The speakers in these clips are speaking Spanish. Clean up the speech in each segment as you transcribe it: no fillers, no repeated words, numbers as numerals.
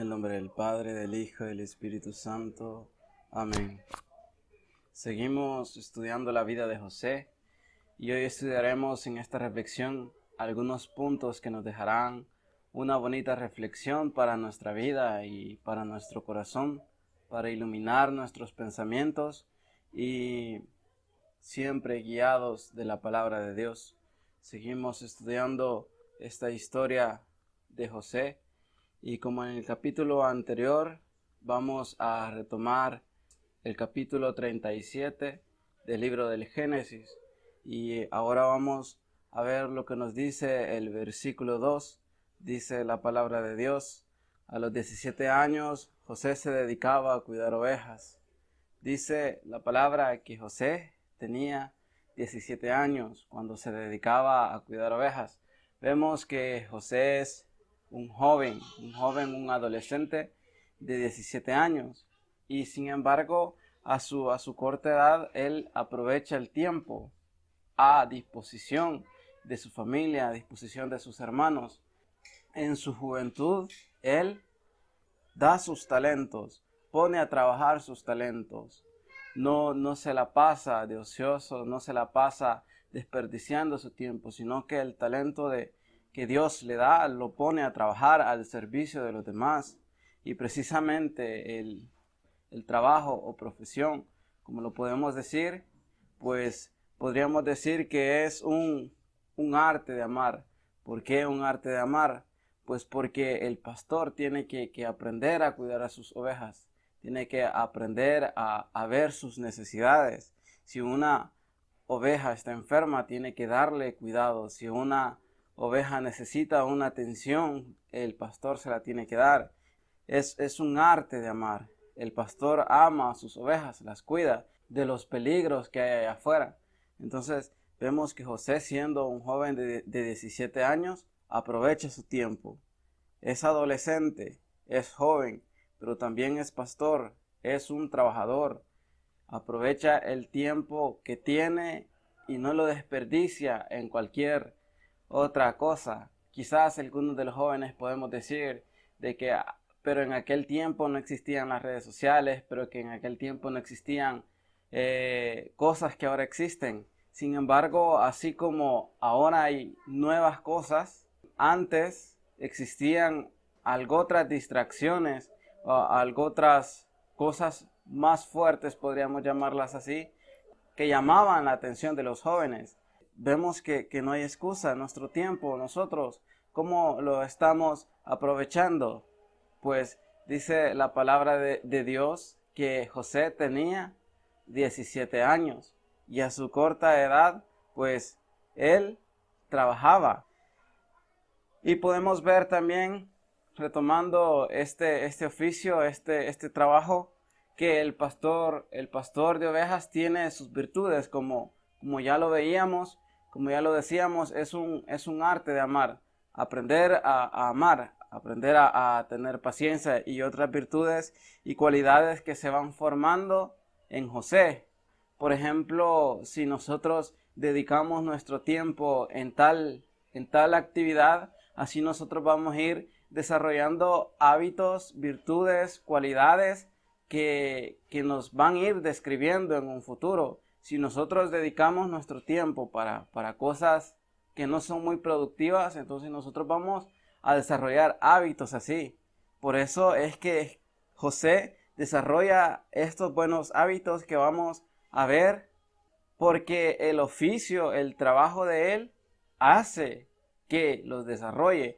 En el nombre del Padre, del Hijo y del Espíritu Santo. Amén. Seguimos estudiando la vida de José y hoy estudiaremos en esta reflexión algunos puntos que nos dejarán una bonita reflexión para nuestra vida y para nuestro corazón, para iluminar nuestros pensamientos y siempre guiados de la palabra de Dios. Seguimos estudiando esta historia de José. Y como en el capítulo anterior, vamos a retomar el capítulo 37 del libro del Génesis. Y ahora vamos a ver lo que nos dice el versículo 2. Dice la palabra de Dios: a los 17 años José se dedicaba a cuidar ovejas. Dice la palabra que José tenía 17 años cuando se dedicaba a cuidar ovejas. Vemos que José es un joven, un adolescente de 17 años. Y sin embargo, a su corta edad, él aprovecha el tiempo a disposición de su familia, a disposición de sus hermanos. En su juventud, él da sus talentos, pone a trabajar sus talentos. No se la pasa de ocioso, no se la pasa desperdiciando su tiempo, sino que el talento que Dios le da, lo pone a trabajar al servicio de los demás. Y precisamente el trabajo o profesión, como lo podemos decir, pues podríamos decir que es un arte de amar. ¿Por qué un arte de amar? Pues porque el pastor tiene que aprender a cuidar a sus ovejas, tiene que aprender a ver sus necesidades. Si una oveja está enferma, tiene que darle cuidado. Si una oveja necesita una atención, el pastor se la tiene que dar. Es un arte de amar. El pastor ama a sus ovejas, las cuida de los peligros que hay allá afuera. Entonces vemos que José, siendo un joven de 17 años, aprovecha su tiempo. Es adolescente, es joven, pero también es pastor, es un trabajador. Aprovecha el tiempo que tiene y no lo desperdicia en cualquier otra cosa. Quizás algunos de los jóvenes podemos decir de que pero en aquel tiempo no existían las redes sociales, pero que en aquel tiempo no existían cosas que ahora existen. Sin embargo, así como ahora hay nuevas cosas, antes existían algo otras distracciones, algo otras cosas más fuertes, podríamos llamarlas así, que llamaban la atención de los jóvenes. Vemos que no hay excusa. Nuestro tiempo, nosotros, ¿cómo lo estamos aprovechando? Pues dice la palabra de Dios que José tenía 17 años y a su corta edad, pues él trabajaba. Y podemos ver también, retomando este oficio, este trabajo, que el pastor de ovejas tiene sus virtudes, como ya lo veíamos, como ya lo decíamos, es un arte de amar, aprender a amar, aprender a tener paciencia y otras virtudes y cualidades que se van formando en José. Por ejemplo, si nosotros dedicamos nuestro tiempo en tal actividad, así nosotros vamos a ir desarrollando hábitos, virtudes, cualidades que nos van a ir describiendo en un futuro. Si nosotros dedicamos nuestro tiempo para cosas que no son muy productivas, entonces nosotros vamos a desarrollar hábitos así. Por eso es que José desarrolla estos buenos hábitos que vamos a ver, porque el oficio, el trabajo de él, hace que los desarrolle.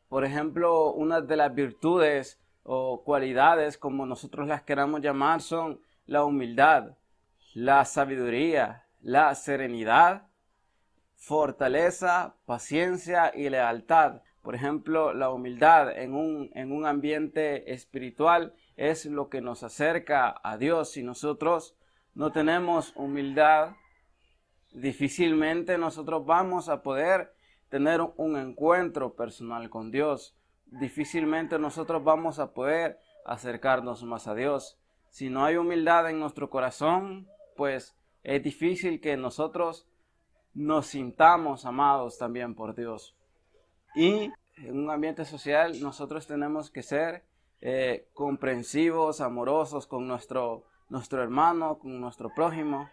Por ejemplo, una de las virtudes o cualidades, como nosotros las queramos llamar, son la humildad, la sabiduría, la serenidad, fortaleza, paciencia y lealtad. Por ejemplo, la humildad en un ambiente espiritual es lo que nos acerca a Dios. Si nosotros no tenemos humildad, difícilmente nosotros vamos a poder tener un encuentro personal con Dios. Difícilmente nosotros vamos a poder acercarnos más a Dios. Si no hay humildad en nuestro corazón, pues es difícil que nosotros nos sintamos amados también por Dios. Y en un ambiente social nosotros tenemos que ser comprensivos, amorosos con nuestro hermano, con nuestro prójimo.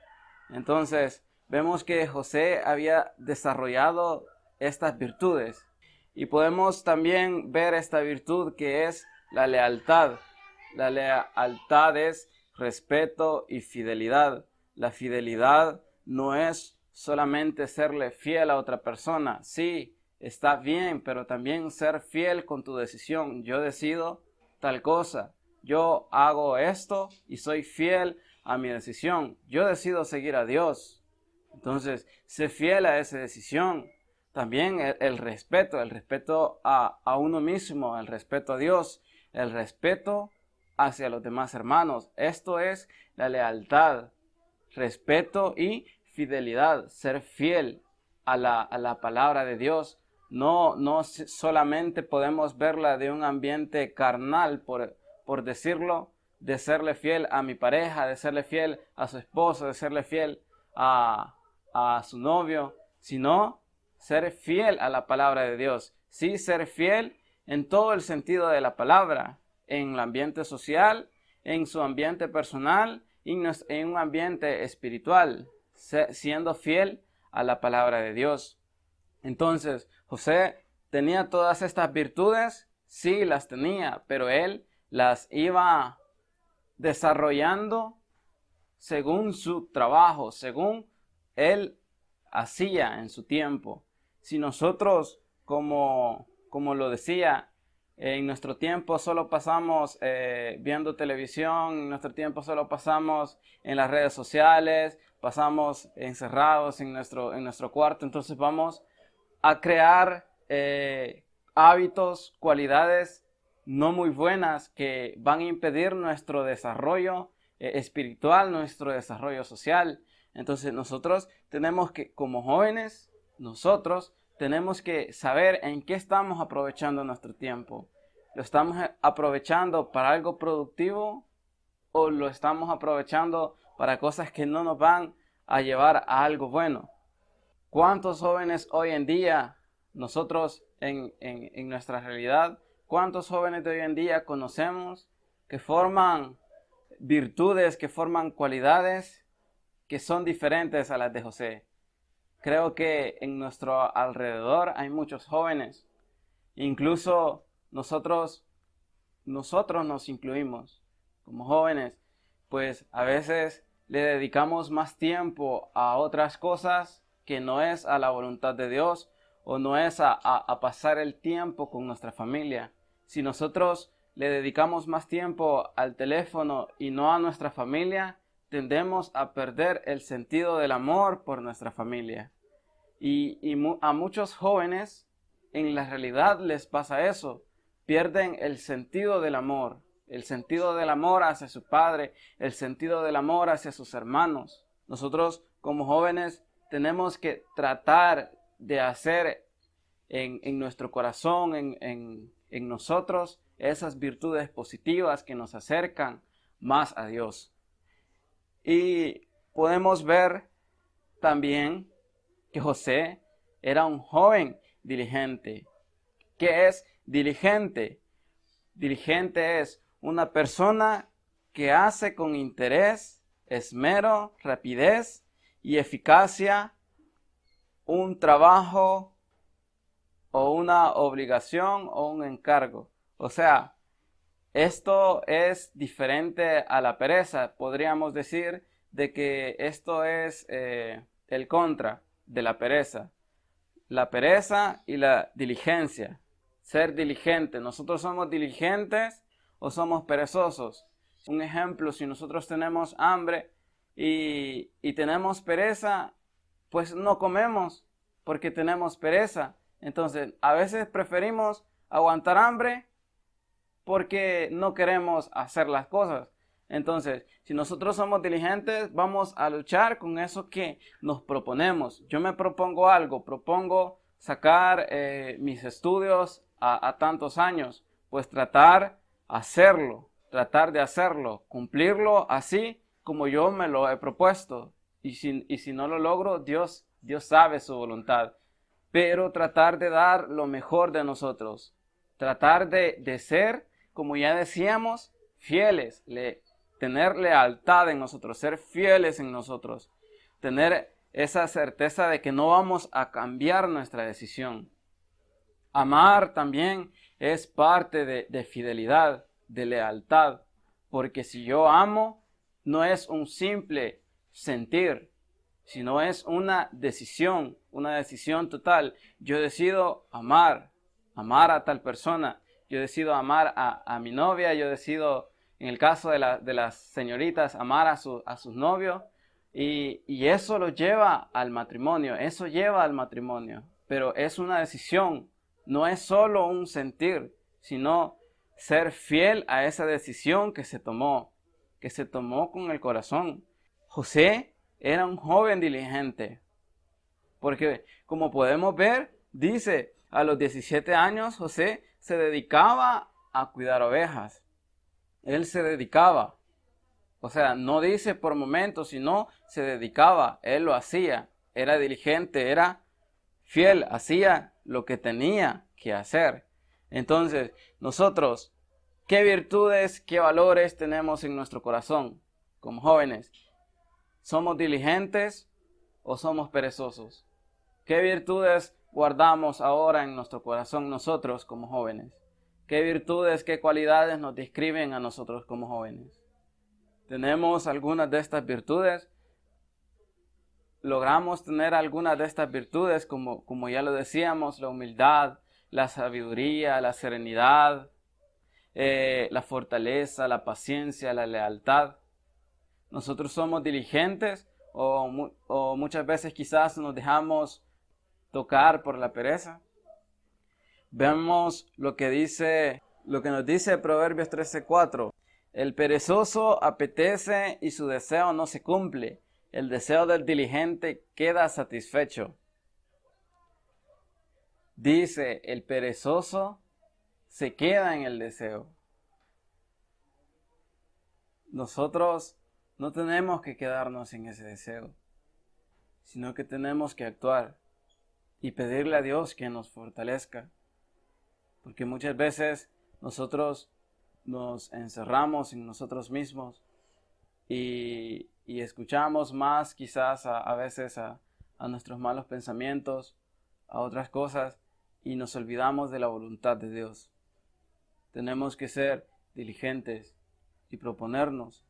Entonces, vemos que José había desarrollado estas virtudes. Y podemos también ver esta virtud que es la lealtad. La lealtad es respeto y fidelidad. La fidelidad no es solamente serle fiel a otra persona. Sí, está bien, pero también ser fiel con tu decisión. Yo decido tal cosa. Yo hago esto y soy fiel a mi decisión. Yo decido seguir a Dios. Entonces, sé fiel a esa decisión. También el respeto a uno mismo, el respeto a Dios, el respeto hacia los demás hermanos. Esto es la lealtad, respeto y fidelidad, ser fiel a la palabra de Dios. No solamente podemos verla de un ambiente carnal, por decirlo, de serle fiel a mi pareja, de serle fiel a su esposo, de serle fiel a su novio, sino ser fiel a la palabra de Dios. Sí, ser fiel en todo el sentido de la palabra, en el ambiente social, en su ambiente personal, en un ambiente espiritual, siendo fiel a la palabra de Dios. Entonces, José tenía todas estas virtudes, sí las tenía, pero él las iba desarrollando según su trabajo, según él hacía en su tiempo. Si nosotros, como lo decía, en nuestro tiempo solo pasamos viendo televisión, en nuestro tiempo solo pasamos en las redes sociales, pasamos encerrados en nuestro cuarto, entonces vamos a crear hábitos, cualidades no muy buenas que van a impedir nuestro desarrollo espiritual, nuestro desarrollo social. Entonces nosotros tenemos que, como jóvenes, nosotros tenemos que saber en qué estamos aprovechando nuestro tiempo. ¿Lo estamos aprovechando para algo productivo o lo estamos aprovechando para cosas que no nos van a llevar a algo bueno? ¿Cuántos jóvenes hoy en día, nosotros en nuestra realidad, cuántos jóvenes de hoy en día conocemos que forman virtudes, que forman cualidades que son diferentes a las de José? Creo que en nuestro alrededor hay muchos jóvenes, incluso nosotros nos incluimos como jóvenes, pues a veces le dedicamos más tiempo a otras cosas que no es a la voluntad de Dios o no es a pasar el tiempo con nuestra familia. Si nosotros le dedicamos más tiempo al teléfono y no a nuestra familia, tendemos a perder el sentido del amor por nuestra familia. Y a muchos jóvenes en la realidad les pasa eso. Pierden el sentido del amor hacia su padre, el sentido del amor hacia sus hermanos. Nosotros como jóvenes tenemos que tratar de hacer en nuestro corazón, en nosotros, esas virtudes positivas que nos acercan más a Dios. Y podemos ver también que José era un joven diligente. ¿Qué es diligente? Diligente es una persona que hace con interés, esmero, rapidez y eficacia un trabajo o una obligación o un encargo. O sea, esto es diferente a la pereza. Podríamos decir de que esto es el contra de la pereza. La pereza y la diligencia. Ser diligente. ¿Nosotros somos diligentes o somos perezosos? Un ejemplo, si nosotros tenemos hambre y tenemos pereza, pues no comemos porque tenemos pereza. Entonces, a veces preferimos aguantar hambre porque no queremos hacer las cosas. Entonces, si nosotros somos diligentes, vamos a luchar con eso que nos proponemos. Yo me propongo algo, propongo sacar mis estudios a tantos años, pues tratar de hacerlo, cumplirlo así como yo me lo he propuesto. Y si no lo logro, Dios sabe su voluntad. Pero tratar de dar lo mejor de nosotros, tratar de ser como ya decíamos, fieles, tener lealtad en nosotros, ser fieles en nosotros, tener esa certeza de que no vamos a cambiar nuestra decisión. Amar también es parte de fidelidad, de lealtad, porque si yo amo, no es un simple sentir, sino es una decisión total. Yo decido amar a tal persona, yo decido amar a mi novia, yo decido, en el caso de las señoritas, amar a sus novios, y eso lo lleva al matrimonio, pero es una decisión, no es solo un sentir, sino ser fiel a esa decisión que se tomó con el corazón. José era un joven diligente, porque como podemos ver, dice, a los 17 años José se dedicaba a cuidar ovejas. Él se dedicaba, o sea, no dice por momentos, sino se dedicaba, él lo hacía, era diligente, era fiel, hacía lo que tenía que hacer. Entonces, nosotros, ¿qué virtudes, qué valores tenemos en nuestro corazón como jóvenes? ¿Somos diligentes o somos perezosos? ¿Qué virtudes guardamos ahora en nuestro corazón nosotros como jóvenes? ¿Qué virtudes, qué cualidades nos describen a nosotros como jóvenes? ¿Tenemos algunas de estas virtudes? ¿Logramos tener algunas de estas virtudes, como ya lo decíamos, la humildad, la sabiduría, la serenidad, la fortaleza, la paciencia, la lealtad? ¿Nosotros somos diligentes o muchas veces quizás nos dejamos tocar por la pereza? Vemos lo que nos dice Proverbios 13:4. El perezoso apetece y su deseo no se cumple. El deseo del diligente queda satisfecho. Dice, el perezoso se queda en el deseo. Nosotros no tenemos que quedarnos en ese deseo, sino que tenemos que actuar y pedirle a Dios que nos fortalezca. Porque muchas veces nosotros nos encerramos en nosotros mismos y escuchamos más quizás a veces a nuestros malos pensamientos, a otras cosas, y nos olvidamos de la voluntad de Dios. Tenemos que ser diligentes y proponernos.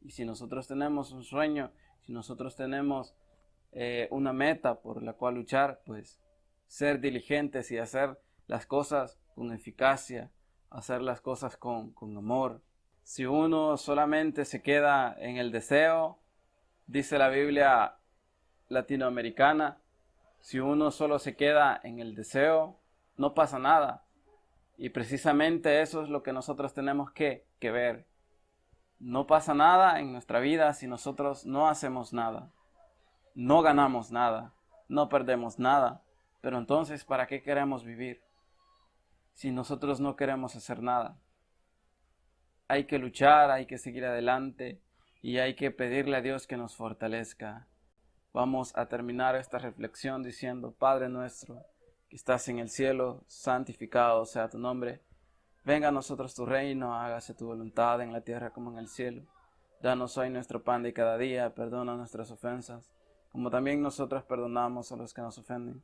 Y si nosotros tenemos un sueño, si nosotros tenemos una meta por la cual luchar, pues ser diligentes y hacer las cosas con eficacia, hacer las cosas con amor. Si uno solamente se queda en el deseo, dice la Biblia latinoamericana, si uno solo se queda en el deseo, no pasa nada. Y precisamente eso es lo que nosotros tenemos que ver. No pasa nada en nuestra vida si nosotros no hacemos nada. No ganamos nada, no perdemos nada. Pero entonces, ¿para qué queremos vivir si nosotros no queremos hacer nada? Hay que luchar, hay que seguir adelante y hay que pedirle a Dios que nos fortalezca. Vamos a terminar esta reflexión diciendo: Padre nuestro, que estás en el cielo, santificado sea tu nombre. Venga a nosotros tu reino, hágase tu voluntad en la tierra como en el cielo. Danos hoy nuestro pan de cada día, perdona nuestras ofensas, como también nosotros perdonamos a los que nos ofenden.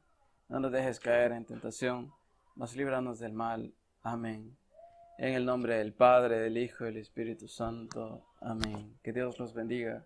No nos dejes caer en tentación, mas líbranos del mal. Amén. En el nombre del Padre, del Hijo y del Espíritu Santo. Amén. Que Dios los bendiga.